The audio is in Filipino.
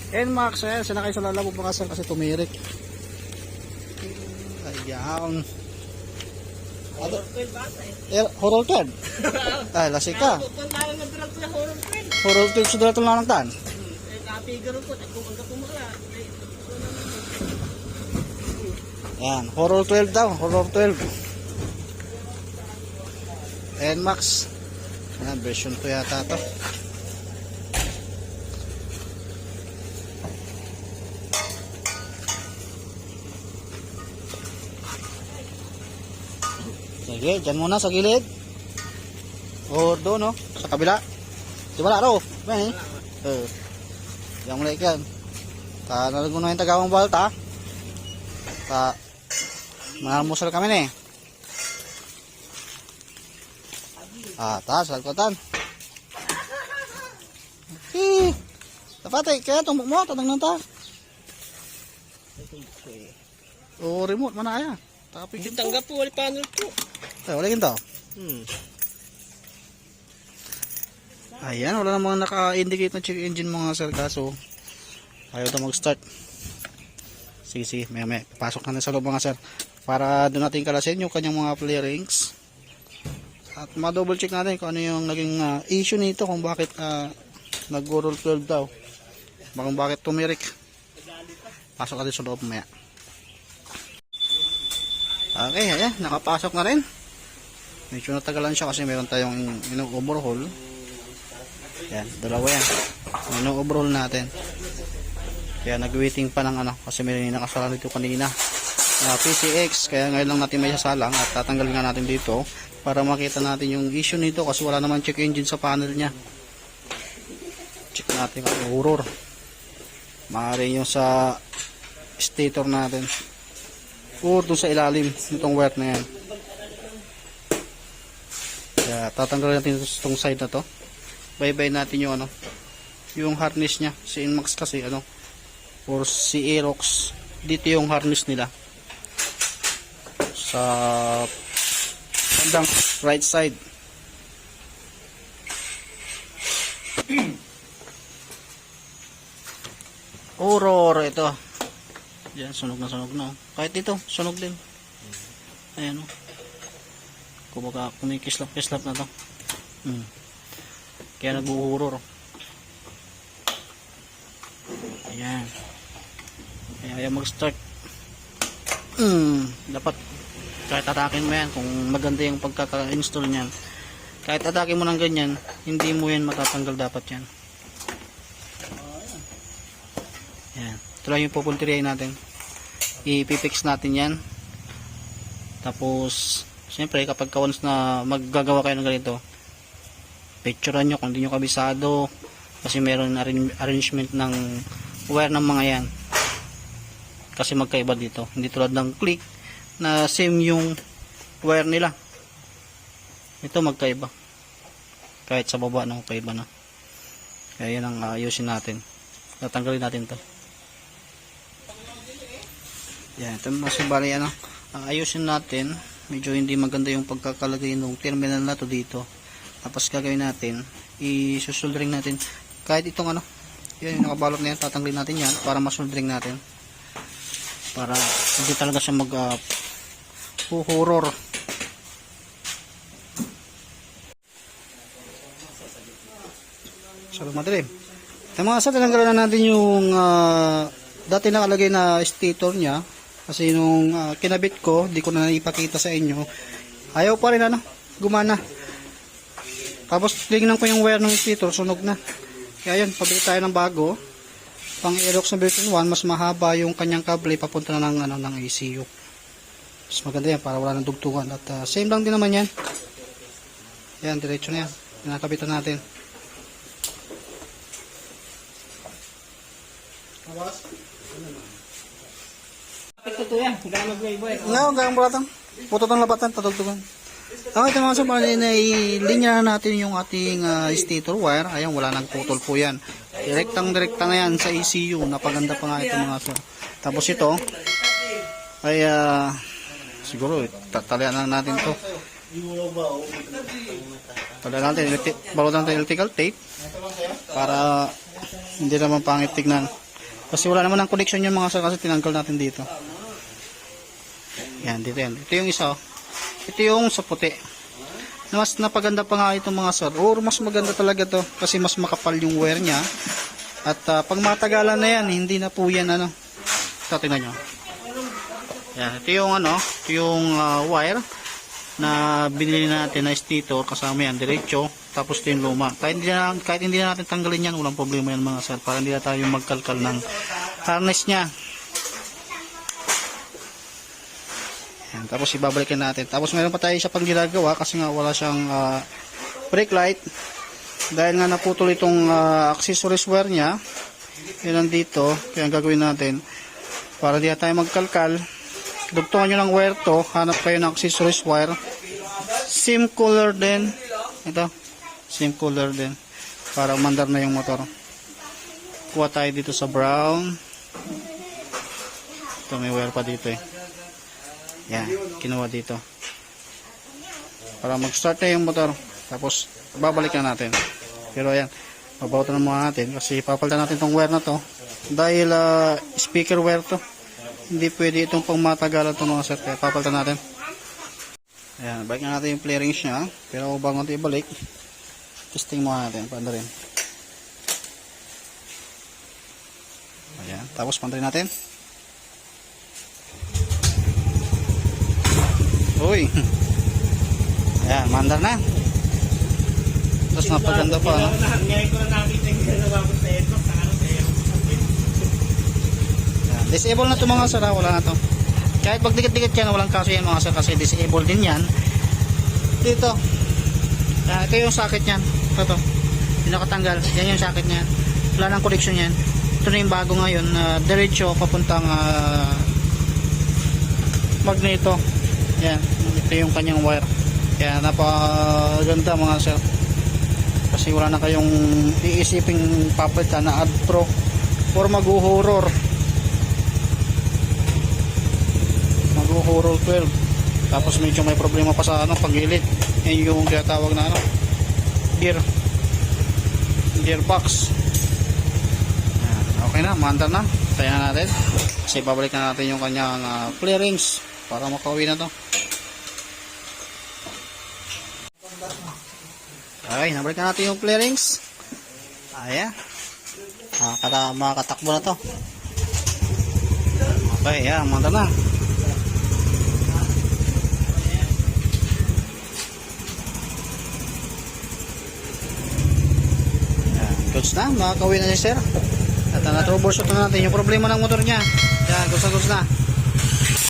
NMAX, ayan, sinakay sa lalabog mga sir kasi tumirik. Ayan. Horror card. Ay, lasik ka. Horror card sudah ito lang tan. Ayan, Horror 12 daw, Horror 12. NMAX. Ayan, version 2 yata ito. Sige, dyan muna sa gilid. O doon, no? Sa kabila. Di ba laro? Ben, yang mulai yan. Nalago na yung tagawang balta. Manalmusal kami nih. Atas, lagkotan. Dapat kaya tumbok mo, tatang nanta. O remote mana kaya? Tapi Hindi tanggap po, wali panel po. wala ginto. Ayan, wala namang naka-indicate na check engine mga sir, kaso ayaw ito mag-start. Sige, may pasok na sa loob mga sir para doon natin kalasin yung kanyang mga flarings at ma-double check natin kung ano yung naging issue nito, kung bakit nag-roll 12 daw, bakit tumirik. Pasok natin sa loob mamaya. Okay, ayan, nakapasok na rin. Medyo natagalan siya kasi meron tayong overhaul. Yan, dalawa yan. Overhaul natin. Kaya nag-waiting pa ng kasi may nakasalan dito kanina. PCX, kaya ngayon lang natin may sasalang at tatanggalin nga natin dito para makita natin yung issue nito kasi wala naman check engine sa panel niya. Check natin ang horror. Maaari yung sa stator natin. O doon sa ilalim nitong wire na yan. Kaya tatanggalin natin itong side na to. Bye-bye natin yung yung harness niya. Si NMAX kasi or si Aerox, dito yung harness nila. Sa bandang right side. Horror ito. Yan, sunog na. Kahit ito, sunog din. Ayan o. Kumbaga, kumikislap na to. Kaya nag-uhuror. Ayan. Kaya ayaw mag-start. Dapat, kahit atakin mo yan, kung maganda yung pagkaka-install nyan. Kahit atakin mo ng ganyan, hindi mo yan matatanggal dapat yan. Ayan. Ito lang yung pupuntiryahin natin. Ipipix natin yan. Tapos siyempre kapag once na maggagawa kayo ng ganito, picturean nyo kung hindi nyo kabisado kasi meron arrangement ng wire ng mga yan kasi magkaiba dito, hindi tulad ng click na same yung wire nila. Ito magkaiba kahit sa baba na magkaiba na. Kaya yan ang ayusin natin. Tatanggalin natin to. Yan, ito masubali ayusin natin. Medyo hindi maganda yung pagkakalagay ng terminal na to dito. Tapos gagawin natin, isusoldering natin kahit itong yan yung nakabalot na yan, tatanggalin natin yan para masoldering natin. Para hindi talaga siya horror. So, madilim. Ito mga sa tinanggalan na natin yung dati nakalagay na stator niya. Kasi nung kinabit ko, di ko na ipakita sa inyo. Ayaw pa rin gumana. Tapos tingnan ko yung wire ng stator, sunog na. Kaya yun, pabili tayo ng bago. Pang Aerox na version 1, mas mahaba yung kanyang kable papunta na ng ECU. Mas maganda yan para wala nang dugtungan. At same lang din naman yan. Yan, diretso na yan. Nakabitan natin. Awas? Ngayon, gawang bulatang. Puto ng labatan, tatugtugan. Okay, ito mga sa linya na natin yung ating stator wire. Ayan, wala nang putol po yan. Direkta na yan sa ECU. Napaganda pa nga ito mga sir. Tapos ito, ay siguro, tatalian na natin to. Talian natin, balutan natin electrical tape para hindi naman pangit tignan. Kasi wala naman ang connection yung mga sir kasi tinanggal natin dito. Yan, dito yan. Ito yung isa. Ito yung sa puti. Mas napaganda pa nga itong mga sir. Or mas maganda talaga to kasi mas makapal yung wire niya. At pag matagalan na yan, hindi na po yan ano. Ito, tingnan nyo. Yan, ito yung ano, ito yung wire na binili natin na dito, kasama yan diretso, tapos ito yung luma. Kahit hindi na natin tanggalin yan, walang problema yan mga sir, para hindi na tayo magkalkal ng harness nya. Yan, tapos ibabalikan natin. Tapos meron pa tayo isa pang ginagawa kasi nga wala siyang brake light dahil nga naputol itong accessories wire nya. Yan nandito, kaya ang gagawin natin para di na tayo magkalkal, dugtungan nyo ng wire to, hanap kayo ng accessories wire, same color din, ito, same color din, para umandar na yung motor. Kuha tayo dito sa brown, ito may wire pa dito eh, yan, kinuha dito, para mag start na yung motor, tapos babalikan natin. Pero ayan, babautan na muna natin, kasi papalitan natin tong wire na to, dahil speaker wire to. Hindi pwede itong pang matagalan ito mga sir, kaya papalitan natin. Ayan, balik na natin yung flarings nya, pero bago natin ibalik, testing muna natin, paano rin. Ayan, tapos pantayin natin. Uy! Ayan, mandar na. Tapos napaganda pa, no? Disable na ito mga sir, wala na to. Kahit pag dikit-dikit yan, walang kaso yan mga sir kasi disable din yan. Dito. Ito yung socket yan. Ito. Yung nakatanggal. Yan yung socket niyan. Wala nang connection yan. Ito na yung bago ngayon. Diretso papuntang magneto. Yan. Ito yung kanyang wire. Kaya napaganda mga sir. Kasi wala na kayong iisiping papalitan na add pro or mag-horror. Horror 12. Tapos medyo may problema pa sa ano pagilid. Yan yung tinatawag na ano gearbox. Yan, okay na, maandar na. Tayo na natin. Kasi babalik na natin yung kanyang clearings para makauwi na to. Okay, nabalik na natin yung clearings. Ayan. Makatakbo na to. Okay, yan, maandar na. Goods na, makakawin na niya sir. At na-troubleshoot na natin yung problema ng motor niya. Yan, goods na.